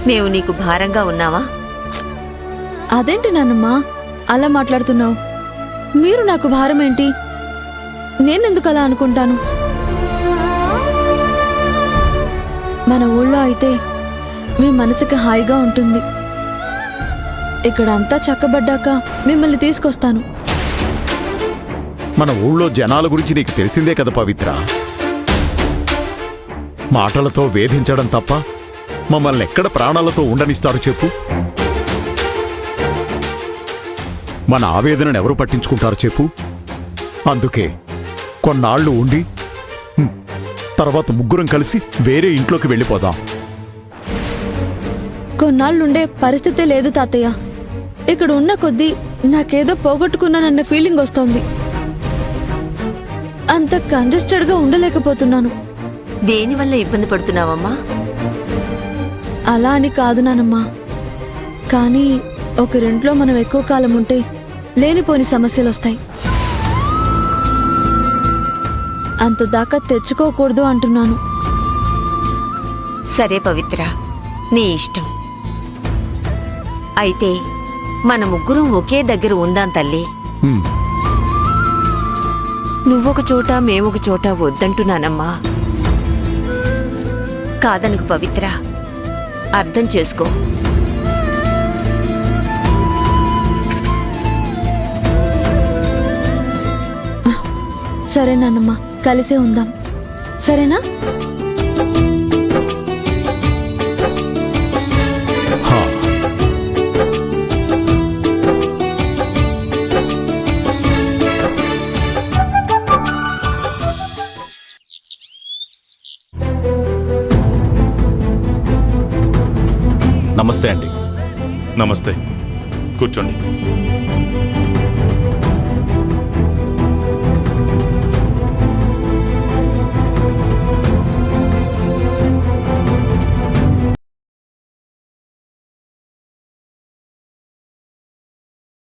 మేము నీకు భారంగా ఉన్నావా? అదేంటి నాన్నమ్మా అలా మాట్లాడుతున్నావు? మీరు నాకు భారం ఏంటి? నేనెందుకు అలా అనుకుంటాను? మన ఊళ్ళో అయితే మీ మనసుకి హాయిగా ఉంటుంది. ఇక్కడ అంతా చక్కబడ్డాక మిమ్మల్ని తీసుకొస్తాను. మన ఊళ్ళో జనాల గురించి నీకు తెలిసిందే కదా పవిత్ర. మాటలతో వేధించడం తప్ప మమ్మల్ని ఎక్కడ ప్రాణాలతో ఉండనిస్తారు చెప్పు? మన ఆవేదనను ఎవరు పట్టించుకుంటారు చెప్పు? అందుకే కొన్నాళ్లు ఉండి తర్వాత ముగ్గురం కలిసి వేరే ఇంట్లోకి వెళ్ళిపోదాం. కొన్నాళ్ళుండే పరిస్థితే లేదు తాతయ్య. ఇక్కడ ఉన్న కొద్దీ నాకేదో పోగొట్టుకున్నానన్న ఫీలింగ్ వస్తోంది. అంత కంజెస్టెడ్గా ఉండలేకపోతున్నాను. దేనివల్ల ఇబ్బంది పడుతున్నావమ్మా? అలా అని కాదు నానమ్మా, కానీ ఒకరింట్లో మనం ఎక్కువ కాలం ఉంటే లేనిపోని సమస్యలొస్తాయి. అంత దాకా తెచ్చుకోకూడదు అంటున్నాను. సరే పవిత్ర, నీ ఇష్టం. అయితే మన ముగ్గురం ఒకే దగ్గర ఉందాం తల్లి. హ్మ్. నువ్వొక చోట మేమొక చోట వద్దంటున్నానమ్మా. కాదనుకు పవిత్ర, అర్థం చేసుకో. సరే నాన్నమ్మా, కలిసే ఉందాం. సరేనా? హా. నమస్తే అండి. నమస్తే, కూర్చోండి.